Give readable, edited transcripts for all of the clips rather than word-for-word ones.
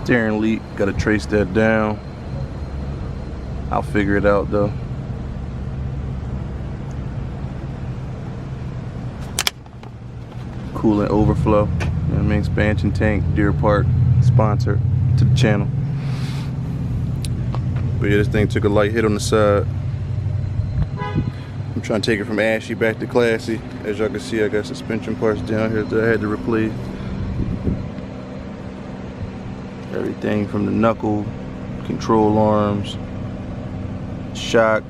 Steering leak, gotta trace that down. I'll figure it out though. Coolant overflow. You know what I mean? Expansion tank, Deer Park, sponsor to the channel. But yeah, this thing took a light hit on the side. I'm trying to take it from ashy back to classy. As y'all can see, I got suspension parts down here that I had to replace. Everything from the knuckle, control arms, shock,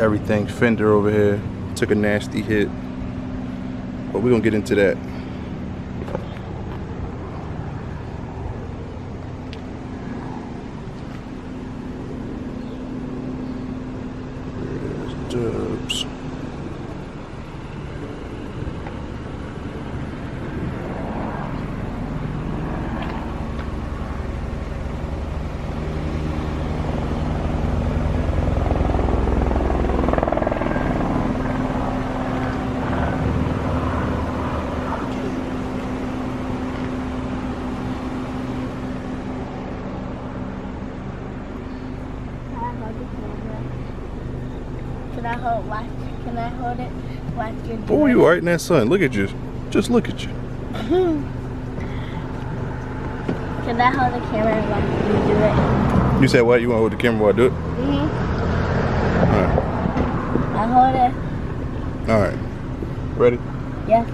everything, fender over here. Took a nasty hit. But we're gonna get into that. Dubs. Can I hold it? Watch you do Oh, you right in that sun. Look at you. Just look at you. Can I hold the camera and watch you do it? You said what? You want to hold the camera while I do it? Alright. I hold it. Alright. Ready? Yeah.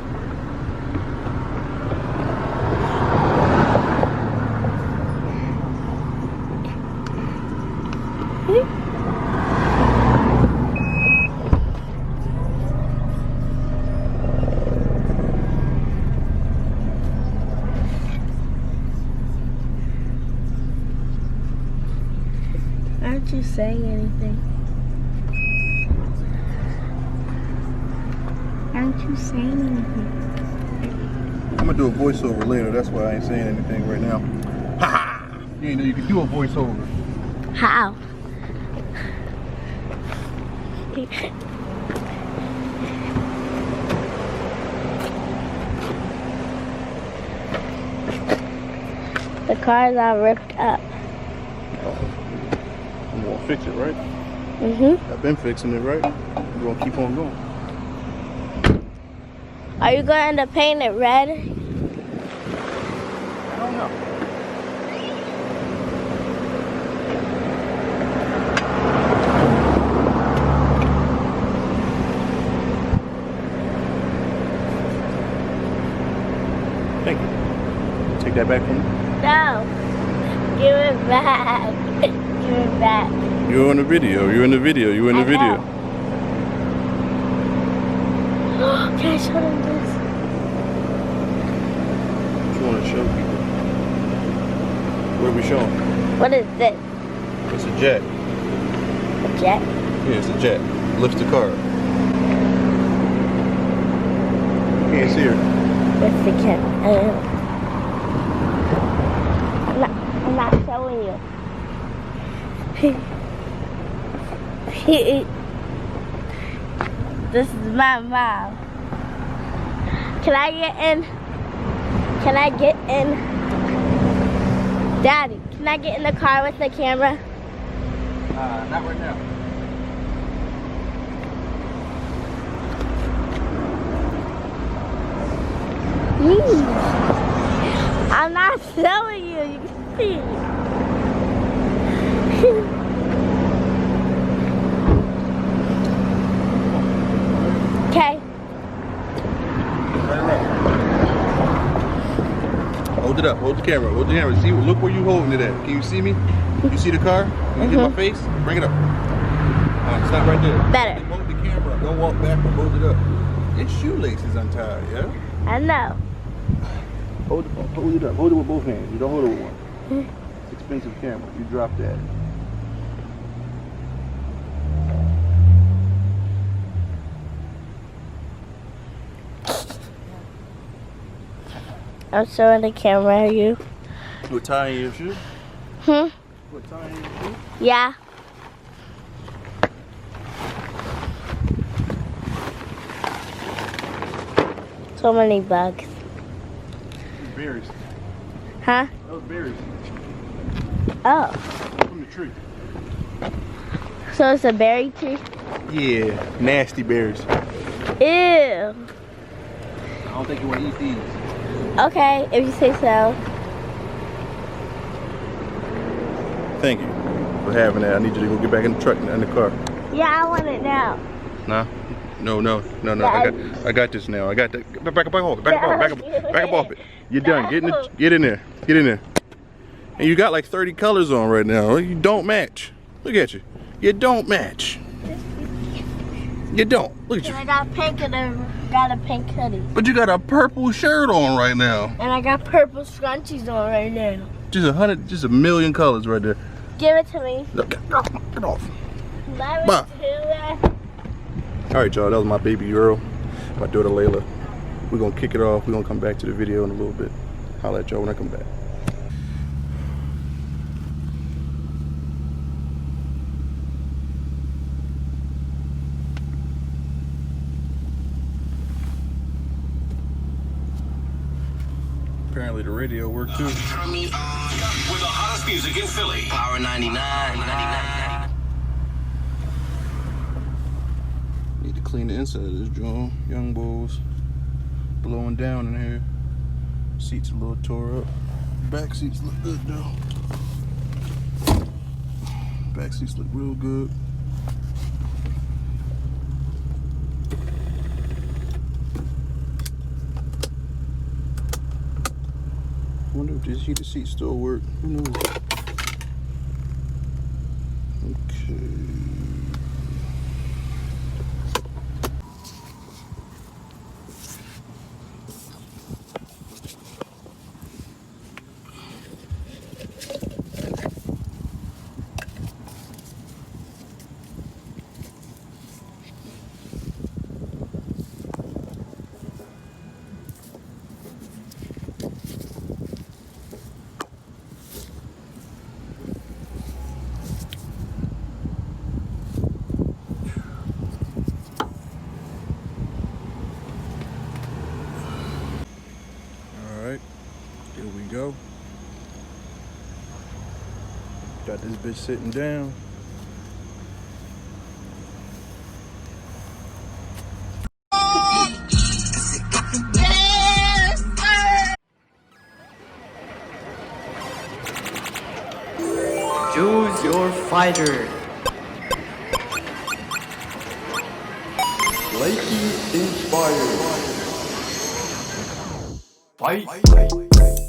Aren't you saying anything? Aren't you saying anything? I'm gonna do a voiceover later. That's why I ain't saying anything right now. Ha ha! You ain't know you could do a voiceover. How? The car's all ripped up. I'm gonna fix it, right? I've been fixing it, right? I'm gonna keep on going. Are you going to paint it red? I don't know. Thank you. Take that back from me. No. Give it back. Give it back. You're in the video. You're in the video. You're in the video. Can I show them this? What you want to show people? What are we showing? What is this? It's a jet. A jet? Yeah, it's a jet. Lifts the car. You can't see her. What's the cat? I'm not showing you. This is my mom. Can I get in? Can I get in? Daddy, can I get in the car with the camera? Not right now. I'm not showing you. You can see. Okay. Hold it up. Hold the camera. Hold the camera. See, look where you holding it at. Can you see me? You see the car? Can you get my face? Bring it up. Stop right there. Better. Hold the camera. Don't walk back, but hold it up. Your shoelace is untied, yeah? I know. Hold it up. Hold it with both hands. You don't hold it with one. It's expensive camera. You drop that. I'm showing the camera. Are you? What tying your shoe? Hmm? What tying your shoe? Yeah. So many bugs. Berries. Huh? Those berries Oh. from the tree. So it's a berry tree? Yeah, nasty berries. Ew. I don't think you want to eat these. Okay, if you say so. Thank you for having that. I need you to go get back in the truck in the car. Yeah, I want it now. Nah. No. Yeah, I got this now. I got that. Back up off it. You're done. Get in there. Get in there. And you got like 30 colors on right now. You don't match. Look at you. You don't match. You don't. Look at you. And I got pink and I got a pink hoodie. But you got a purple shirt on right now. And I got purple scrunchies on right now. Just a million colors right there. Give it to me. Look, get off. Let me Bye. do that. All right, y'all. That was my baby Earl, my daughter Layla. We're gonna kick it off. We're gonna come back to the video in a little bit. Holla at y'all when I come back. Apparently the radio worked too. Turn me on with the hottest music in Philly. Power 99. Need to clean the inside of this joint. Young bulls blowing down in here. Seats a little tore up. Back seats look good though. Back seats look real good. I wonder if this heated seat still work. Who knows? Okay. Here we go. Got this bitch sitting down. Choose your fighter. Lakey inspired. Fight.